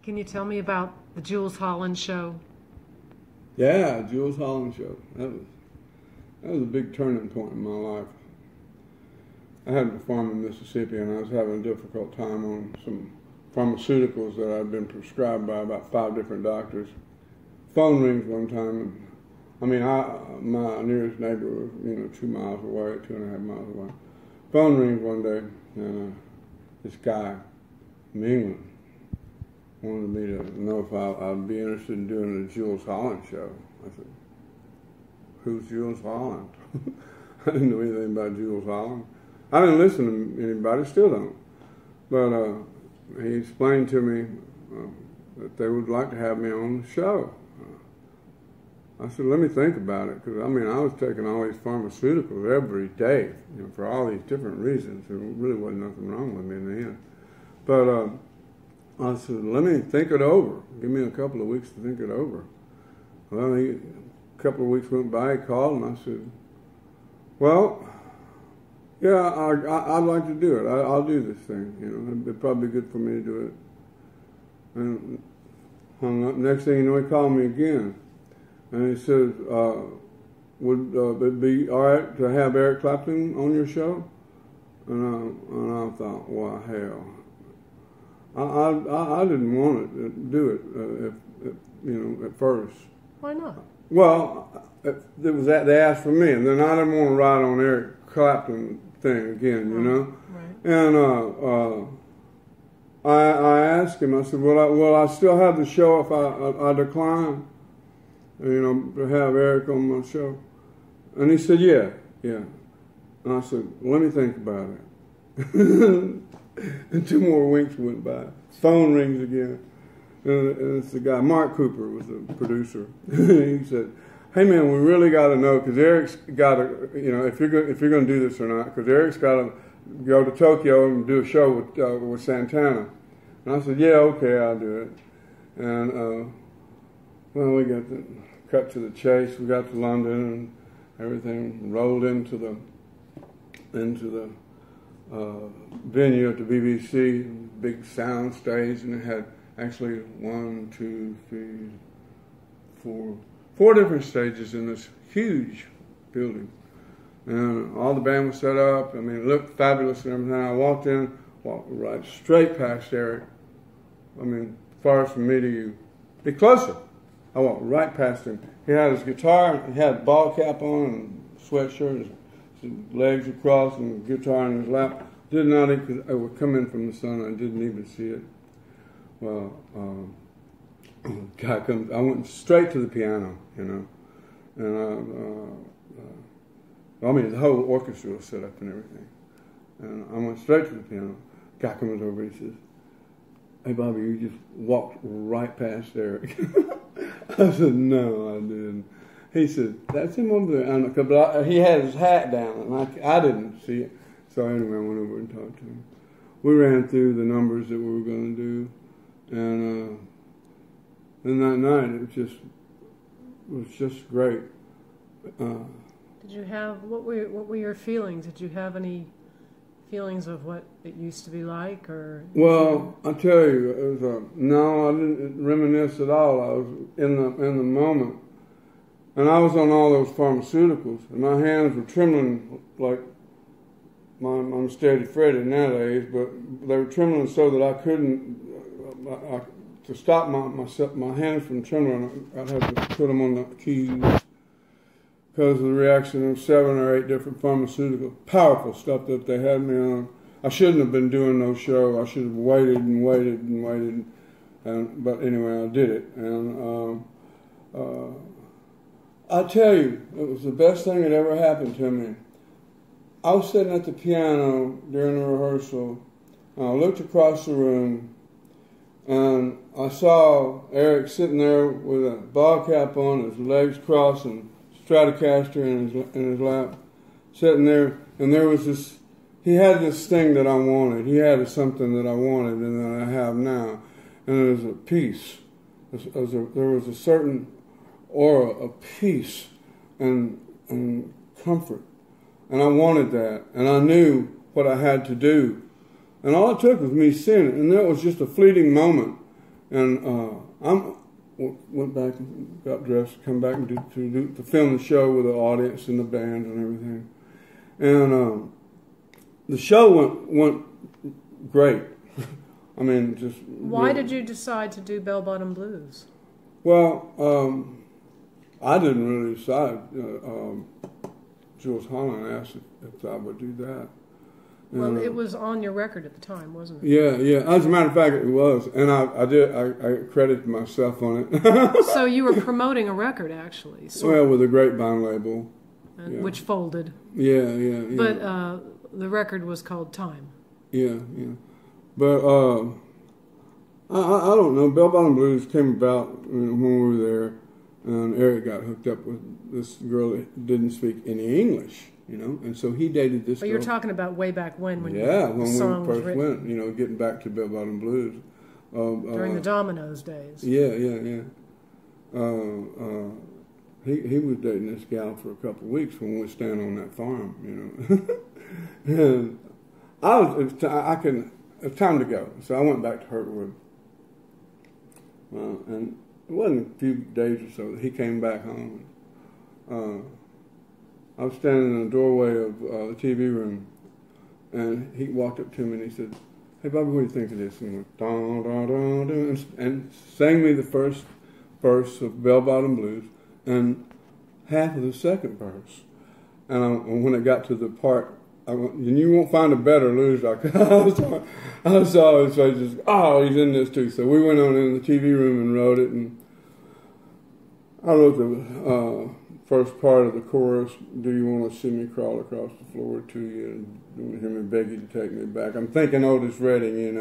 Can you tell me about the Jools Holland show? Yeah, Jools Holland show. That was a big turning point in my life. I had a farm in Mississippi, and I was having a difficult time on some pharmaceuticals that I'd been prescribed by about 5 different doctors. Phone rings one time, and my nearest neighbor was 2 miles away, 2.5 miles away. Phone rings one day, and this guy from England wanted me to know if I'd be interested in doing the Jools Holland show. I said, "Who's Jools Holland?" I didn't know anything about Jools Holland. I didn't listen to anybody, still don't. But he explained to me that they would like to have me on the show. I said, let me think about it, because I was taking all these pharmaceuticals every day, for all these different reasons. There really wasn't nothing wrong with me in the end. But I said, let me think it over. Give me a couple of weeks to think it over. Well, a couple of weeks went by, he called, and I said, well, yeah, I'd like to do it. I'll do this thing. It'd probably be good for me to do it. And hung up. Next thing you know, he called me again. And he said, would it be all right to have Eric Clapton on your show? And I thought, well, hell. I didn't want to do it, at first. Why not? Well, they asked for me, and then I didn't want to ride on Eric Clapton thing again, Right. And I asked him, I said, will I still have the show if I decline, to have Eric on my show? And he said, yeah. And I said, well, let me think about it. And 2 more weeks went by. Phone rings again. And it's the guy, Mark Cooper was the producer. He said, hey man, we really got to know, because Eric's got to, if you're going to do this or not, because Eric's got to go to Tokyo and do a show with Santana. And I said, yeah, okay, I'll do it. And well, we got cut to the chase. We got to London, and everything rolled into the venue at the BBC, big sound stage, and it had actually 1, 2, 3, 4 different stages in this huge building. And all the band was set up. It looked fabulous and everything. I walked right straight past Eric. Far from me to you. Be closer. I walked right past him. He had his guitar, he had a ball cap on and sweatshirt, his legs across and guitar in his lap. Did not even, because I would come in from the sun, I didn't even see it. Well, guy comes, I went straight to the piano, and the whole orchestra was set up and everything. And I went straight to the piano. Guy comes over, he says, hey Bobby, you just walked right past Eric. I said, no, I didn't. He said, that's him over there. But he had his hat down, and I didn't see it. So anyway, I went over and talked to him. We ran through the numbers that we were going to do, and that night it was just great. Did you have, what were your feelings? Did you have any feelings of what it used to be like, or? Well, I tell you, it was no, I didn't reminisce at all. I was in the moment, and I was on all those pharmaceuticals, and my hands were trembling like I'm steady Freddy nowadays, but they were trembling so that I couldn't. To stop my hands from trembling, I'd have to put them on the keys because of the reaction of 7 or 8 different pharmaceutical, powerful stuff that they had me on. I shouldn't have been doing no show. I should have waited and waited and waited. But anyway, I did it. And I tell you, it was the best thing that ever happened to me. I was sitting at the piano during the rehearsal, and I looked across the room, and I saw Eric sitting there with a ball cap on, his legs crossed, and Stratocaster in his lap, sitting there, and there was this, he had this thing that I wanted. He had something that I wanted and that I have now, and it was a peace. There was a certain aura of peace and comfort, and I wanted that, and I knew what I had to do, and all it took was me seeing it, and that was just a fleeting moment. I went back and got dressed, come back and to film the show with the audience and the band and everything. And the show went great. I mean, just... Why did you decide to do Bell Bottom Blues? Well, I didn't really decide. Jools Holland asked if I would do that. Well, it was on your record at the time, wasn't it? Yeah. As a matter of fact, it was, and I credited myself on it. So you were promoting a record, actually. Well, with a grapevine label, which folded. Yeah. But the record was called Time. Yeah. But I don't know. Bell Bottom Blues came about when we were there, and Eric got hooked up with this girl that didn't speak any English. And so he dated this girl. But you're talking about way back when when we first went, getting back to Bell Bottom Blues. During the Dominoes days. Yeah. He was dating this gal for a couple of weeks when we were staying on that farm, And it's time to go. So I went back to Hurtwood. And it wasn't a few days or so that he came back home. I was standing in the doorway of the TV room, and he walked up to me and he said, "Hey, Bobby, what do you think of this?" And he went, "Dun, dun, dun, dun," and sang me the first verse of Bell Bottom Blues and half of the second verse. And when it got to the part, I went, "And you won't find a better loser." I saw his face just, "Oh, he's in this too." So we went on in the TV room and wrote it, and I wrote the first part of the chorus, "Do you want to see me crawl across the floor to you and hear me beg you to take me back?" I'm thinking Otis Redding,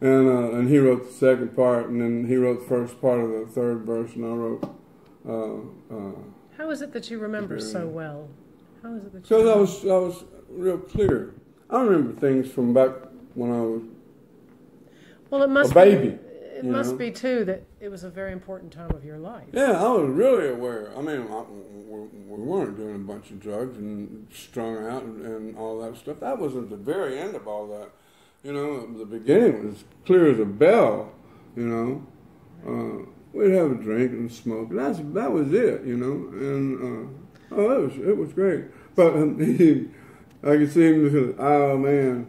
and he wrote the second part, and then he wrote the first part of the third verse, and I wrote. How is it that you remember so well? How is it that you? Because I was real clear. I remember things from back when I was a baby. It must be, too, that it was a very important time of your life. Yeah, I was really aware. I mean, we weren't doing a bunch of drugs and strung out and all that stuff. That was at the very end of all that. The beginning was clear as a bell, We'd have a drink and smoke. That was it, And, it was great. But I could see him, oh, man.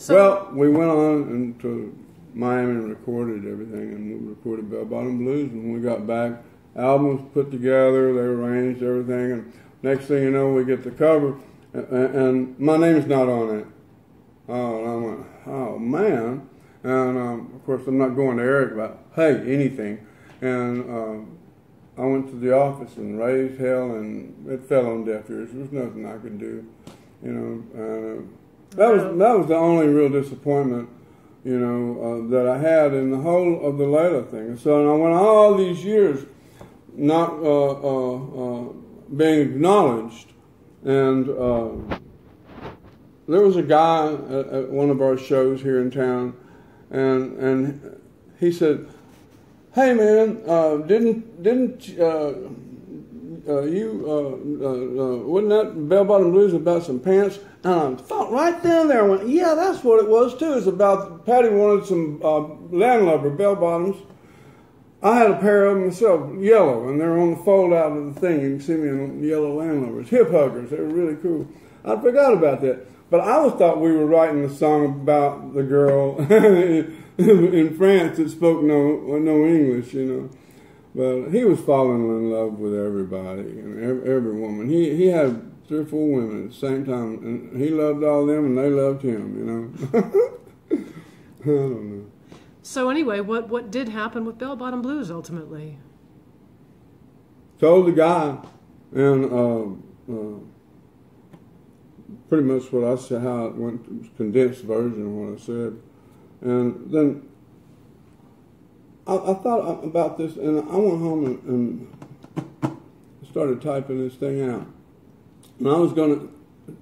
Well, we went on to Miami and recorded everything, and we recorded Bell Bottom Blues, and when we got back, album was put together, they arranged everything, and next thing you know, we get the cover, and my name's not on it. Oh, and I went, oh, man. And, of course, I'm not going to Eric about, hey, anything. And I went to the office and raised hell, and it fell on deaf ears. There was nothing I could do, That was the only real disappointment, that I had in the whole of the Layla thing. And so I went all these years not being acknowledged. And there was a guy at one of our shows here in town, and he said, "Hey man, didn't wasn't that Bell Bottom Blues about some pants?" And I thought right down there, I went, yeah, that's what it was too. It's about Patty wanted some landlubber bell bottoms. I had a pair of them myself, yellow, and they're on the fold out of the thing. You can see me in yellow landlubbers, hip huggers. They were really cool. I forgot about that, but I always thought we were writing the song about the girl in France that spoke no English, But he was falling in love with everybody and every woman. He had 3 or 4 women at the same time, and he loved all of them, and they loved him, I don't know. So anyway, what did happen with Bell Bottom Blues ultimately? Told the guy, and pretty much what I said, how it went, condensed version of what I said. And then I thought about this, and I went home and started typing this thing out. And I was going to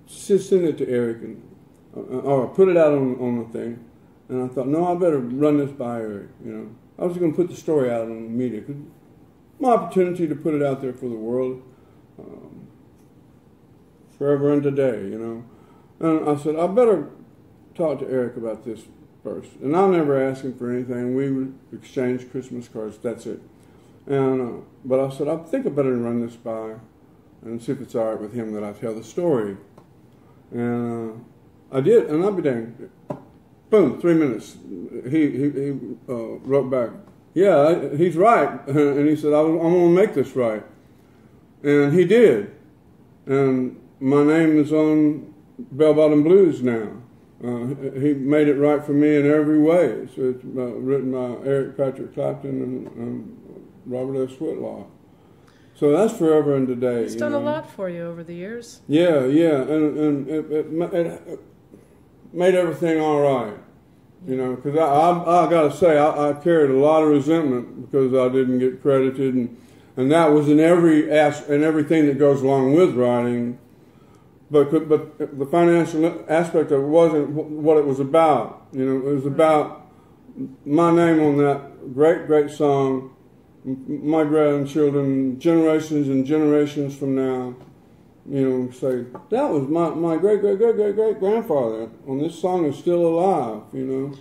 send it to Eric, or put it out on the thing. And I thought, no, I better run this by Eric, I was going to put the story out on the media. 'Cause my opportunity to put it out there for the world, forever and today, And I said, I better talk to Eric about this first. And I'll never ask him for anything. We would exchange Christmas cards, that's it. And but I said, I think I better run this by and see if it's all right with him that I tell the story. And I did, and I'll be dang. Boom, 3 minutes. He wrote back, yeah, he's right. And he said, I'm going to make this right. And he did. And my name is on Bell Bottom Blues now. He made it right for me in every way. So it's written by Eric Patrick Clapton and Robert S. Whitlock. So that's forever and today. He's done a lot for you over the years. Yeah, and it made everything all right. You know, because I got to say, I carried a lot of resentment because I didn't get credited, and that was in everything that goes along with writing. But the financial aspect of it wasn't what it was about. You know, it was about my name on that great song. My grandchildren, generations and generations from now, you know, say, that was my great-great-great-great-great-grandfather, and this song is still alive, you know.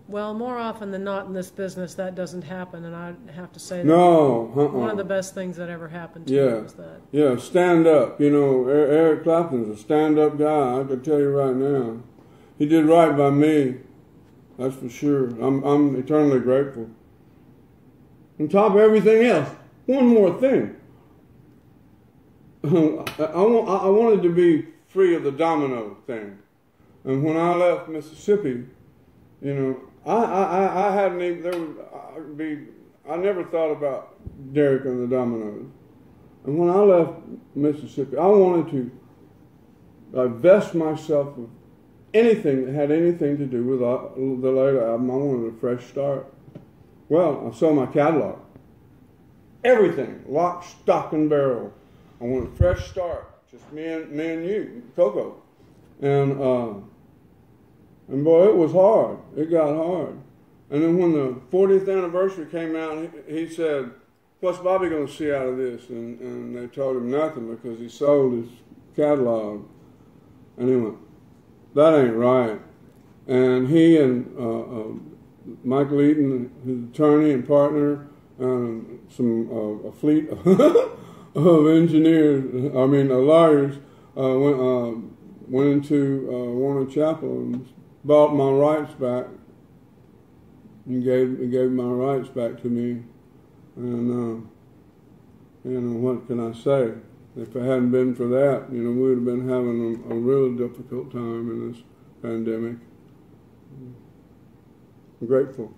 Well, more often than not in this business, that doesn't happen, and I have to say that one of the best things that ever happened to me was that. Yeah, stand up. You know, Eric Clapton's a stand-up guy, I can tell you right now. He did right by me, that's for sure. I'm eternally grateful. On top of everything else, one more thing. I wanted to be free of the domino thing. And when I left Mississippi, you know, I hadn't even, I never thought about Derek and the Dominoes. And when I left Mississippi, I wanted to divest myself of anything that had anything to do with the later album. I wanted a fresh start. Well, I sold my catalog. Everything, lock, stock, and barrel. I want a fresh start, just me and you, Coco. And boy, it was hard. It got hard. And then when the 40th anniversary came out, he said, what's Bobby going to see out of this? And they told him nothing because he sold his catalog. And he went, that ain't right. And he and Michael Eaton, his attorney and partner, a fleet of engineers, lawyers, went into Warner Chapel and bought my rights back and gave my rights back to me. And you know, what can I say? If it hadn't been for that, you know, we would have been having a real difficult time in this pandemic. I'm grateful.